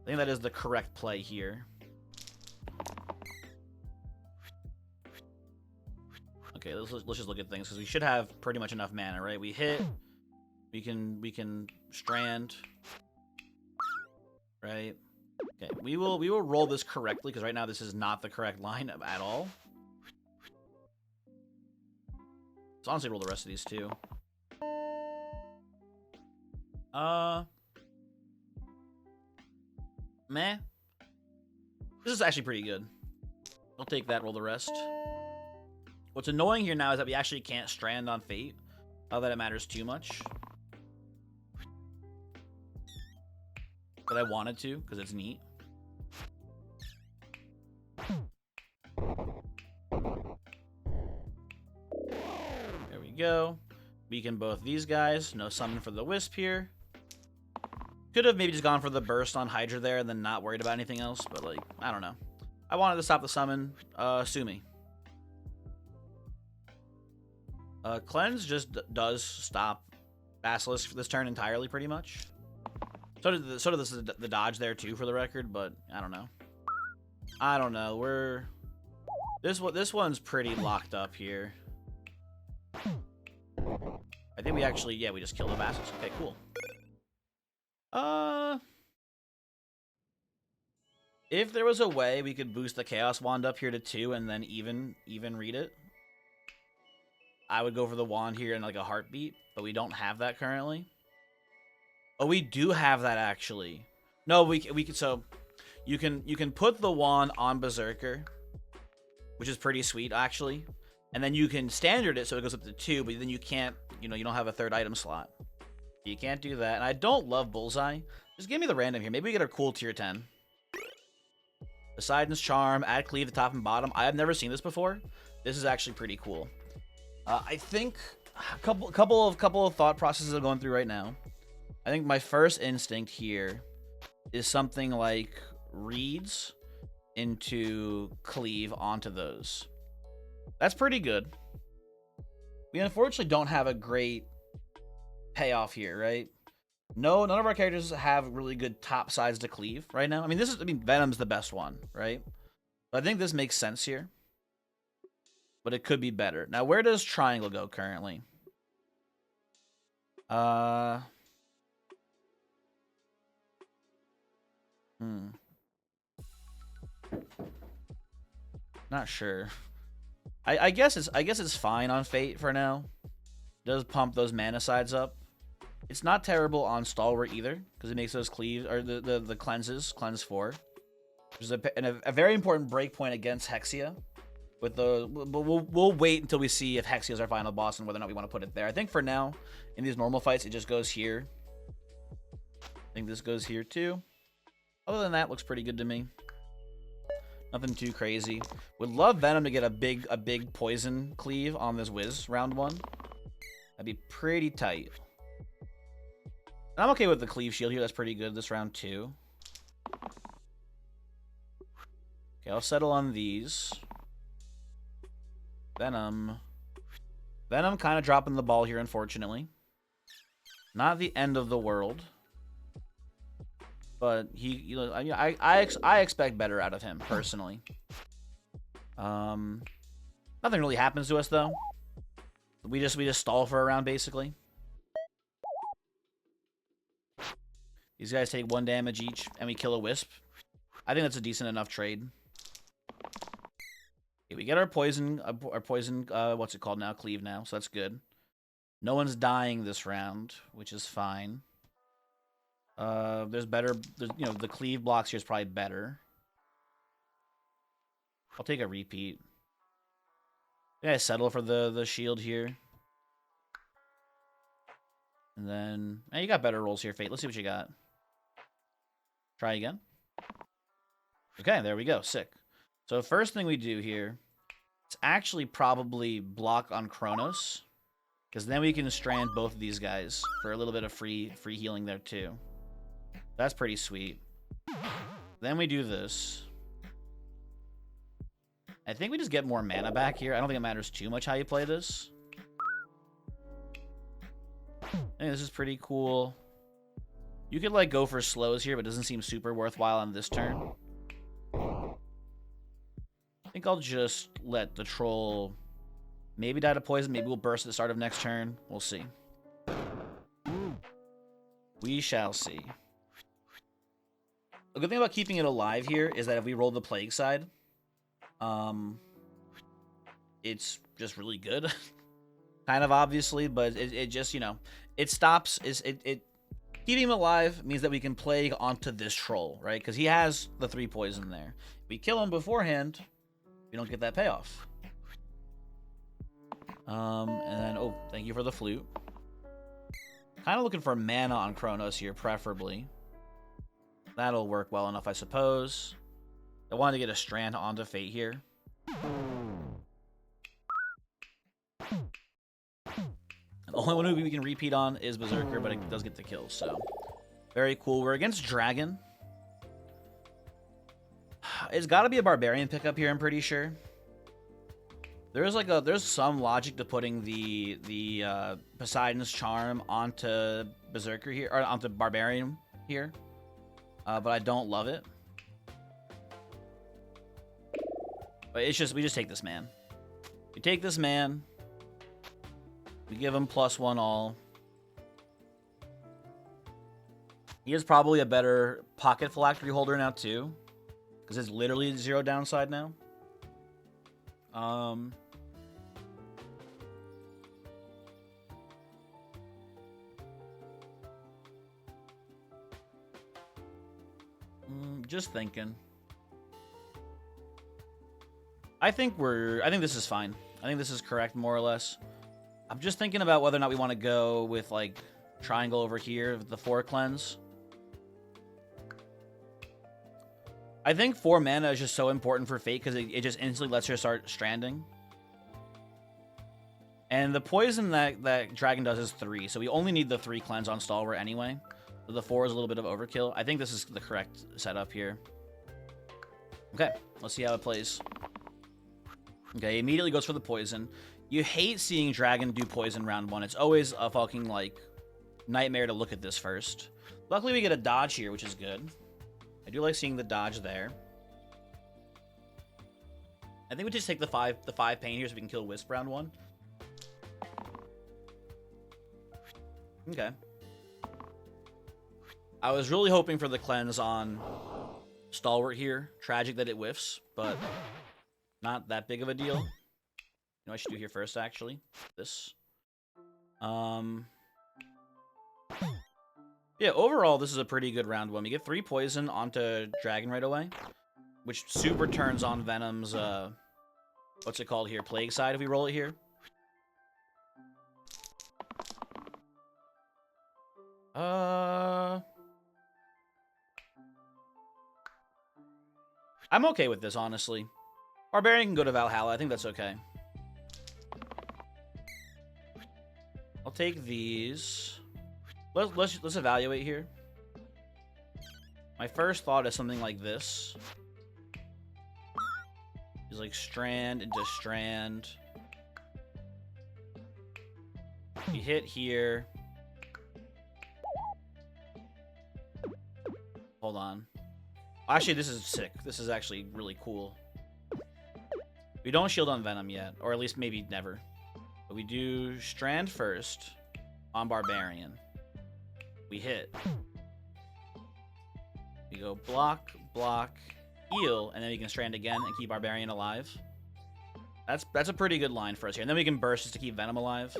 think that is the correct play here. Okay, let's just look at things, because we should have pretty much enough mana, right? We hit, we can strand, right? Okay, we will roll this correctly, because right now this is not the correct line at all. Let's honestly roll the rest of these too. Meh. This is actually pretty good. I'll take that, roll the rest. What's annoying here now is that we actually can't strand on Fate. Not that it matters too much. But I wanted to, because it's neat. There we go. Weaken both these guys. No summon for the Wisp here. Could have maybe just gone for the burst on Hydra there and then not worried about anything else, but like, I don't know. I wanted to stop the summon. Sue me. Cleanse just does stop Basilisk for this turn entirely, pretty much. So did the dodge there too, for the record, but I don't know. I don't know. This one's pretty locked up here. I think we actually, yeah, we just killed the Basilisk. Okay, cool. If there was a way we could boost the Chaos Wand up here to 2 and then even read it, I would go for the wand here in like a heartbeat, but we don't have that currently. Oh, we do have that actually. No, we can. So you can put the wand on Berserker, which is pretty sweet actually, and then you can standard it so it goes up to 2, but then you can't. You don't have a third item slot. You can't do that, and I don't love Bullseye. Just give me the random here. Maybe we get a cool tier 10. Poseidon's Charm, add Cleave to top and bottom. I have never seen this before. This is actually pretty cool. I think a couple of thought processes I'm going through right now. I think my first instinct here is something like reads into Cleave onto those. That's pretty good. We unfortunately don't have a great payoff here, right? No, none of our characters have really good top sides to Cleave right now. I mean, Venom's the best one, right? But I think this makes sense here. But it could be better. Now, where does Triangle go currently? Not sure. I guess it's fine on Fate for now. It does pump those mana sides up. It's not terrible on Stalwart either, because it makes those cleaves, or the cleanses, cleanse 4. Which is a very important breakpoint against Hexia. With we'll wait until we see if Hexia is our final boss and whether or not we want to put it there. I think for now, in these normal fights, it just goes here. I think this goes here too. Other than that, looks pretty good to me. Nothing too crazy. Would love Venom to get a big poison cleave on this Wiz round 1. That'd be pretty tight. I'm okay with the cleave shield here. That's pretty good this round 2. Okay, I'll settle on these. Venom kind of dropping the ball here, unfortunately. Not the end of the world. But I expect better out of him, personally. Nothing really happens to us, though. We just stall for a round, basically. These guys take 1 damage each, and we kill a Wisp. I think that's a decent enough trade. Okay, we get our poison, what's it called now? Cleave now, so that's good. No one's dying this round, which is fine. The cleave blocks here is probably better. I'll take a repeat. I think I settle for the shield here. And then, you got better rolls here, Fate. Let's see what you got. Try again. Okay, there we go. Sick. So first thing we do here, it's actually probably block on Kronos, because then we can strand both of these guys for a little bit of free healing there too. That's pretty sweet. Then we do this. I think we just get more mana back here. I don't think it matters too much how you play this. I think this is pretty cool. You could like go for slows here, but it doesn't seem super worthwhile on this turn. I think I'll just let the troll maybe die to poison. Maybe we'll burst at the start of next turn. We'll see. We shall see. The good thing about keeping it alive here is that if we roll the plague side, it's just really good. Kind of obviously, but it just, you know, it stops. Keeping him alive means that we can plague onto this troll, right? Because he has the 3 poison there. If we kill him beforehand, we don't get that payoff. And then, oh, thank you for the flute. Kind of looking for mana on Kronos here, preferably. That'll work well enough, I suppose. I wanted to get a strand onto Fate here. The only one who we can repeat on is Berserker, but it does get the kill, so... Very cool. We're against Dragon. It's got to be a Barbarian pickup here, I'm pretty sure. There's some logic to putting the Poseidon's Charm onto Berserker here, or onto Barbarian here. But I don't love it. But it's just, we just take this man. We take this man. We give him +1 all. He is probably a better pocket phylactery holder now too, because it's literally 0 downside now. Just thinking. I think this is fine. I think this is correct, more or less. I'm just thinking about whether or not we want to go with, like, triangle over here with the 4 cleanse. I think 4 mana is just so important for Fate because it just instantly lets her start stranding. And the poison that Dragon does is 3, so we only need the 3 cleanse on Stalwart anyway. So the 4 is a little bit of overkill. I think this is the correct setup here. Okay, let's see how it plays. Okay, immediately goes for the poison. You hate seeing Dragon do poison round 1. It's always a fucking, like, nightmare to look at this first. Luckily, we get a dodge here, which is good. I do like seeing the dodge there. I think we just take the 5 pain here so we can kill Wisp round 1. Okay. I was really hoping for the cleanse on Stalwart here. Tragic that it whiffs, but not that big of a deal. You know what I should do here first, actually? This. Yeah, overall, this is a pretty good round 1. We get 3 poison onto Dragon right away, which super turns on Venom's, what's it called here? Plague side, if we roll it here. I'm okay with this, honestly. Barbarian can go to Valhalla. I think that's okay. I'll take these. Let's evaluate here. My first thought is something like this. Is like strand into strand. We hit here. Hold on. Actually, this is sick. This is actually really cool. We don't shield on Venom yet, or at least maybe never. But we do strand first on Barbarian. We hit. We go block, block, heal, and then we can strand again and keep Barbarian alive. That's a pretty good line for us here. And then we can burst just to keep Venom alive.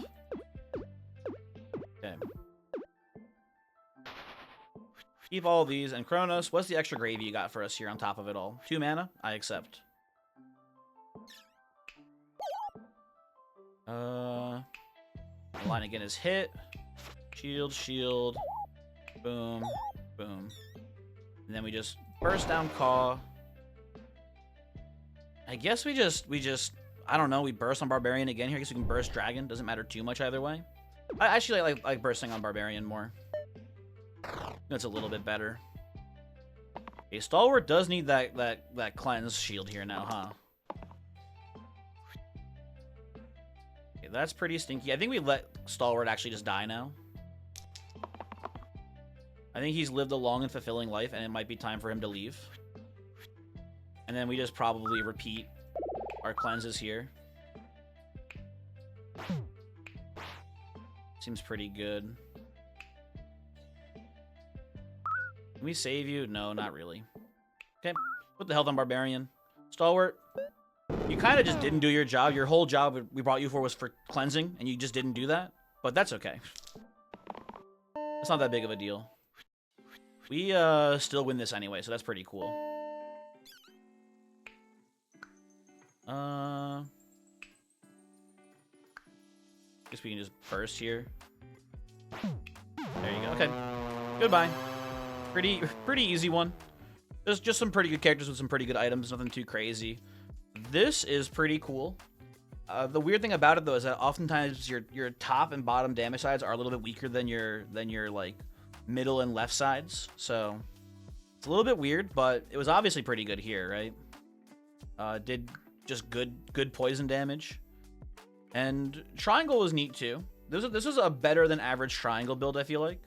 Okay. Keep all these. And Kronos, what's the extra gravy you got for us here on top of it all? 2 mana? I accept. The line again is hit. Shield, shield. Boom, boom. And then we just burst down Caw. I guess we just I don't know, we burst on Barbarian again here. I guess we can burst Dragon. Doesn't matter too much either way. I actually like bursting on Barbarian more. That's a little bit better. Okay, Stalwart does need that cleanse shield here now, huh? Okay, that's pretty stinky. I think we let Stalwart actually just die now. I think he's lived a long and fulfilling life, and it might be time for him to leave. And then we just probably repeat our cleanses here. Seems pretty good. Can we save you? No, not really. Okay, put the health on Barbarian. Stalwart, you kind of just didn't do your job. Your whole job we brought you for was for cleansing, and you just didn't do that. But that's okay. It's not that big of a deal. We still win this anyway, so that's pretty cool. Guess we can just burst here. There you go. Okay. Goodbye. Pretty easy one. There's just some pretty good characters with some pretty good items. Nothing too crazy. This is pretty cool. The weird thing about it though is that oftentimes your top and bottom damage sides are a little bit weaker than your like middle and left sides. So it's a little bit weird, but it was obviously pretty good here, right? Did just good poison damage. And triangle was neat too. This was a better than average triangle build, I feel like.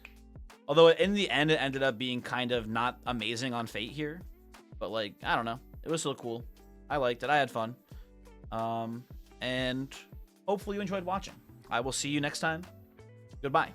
Although in the end it ended up being kind of not amazing on Fate here. But like, I don't know. It was still cool. I liked it. I had fun. And hopefully you enjoyed watching. I will see you next time. Goodbye.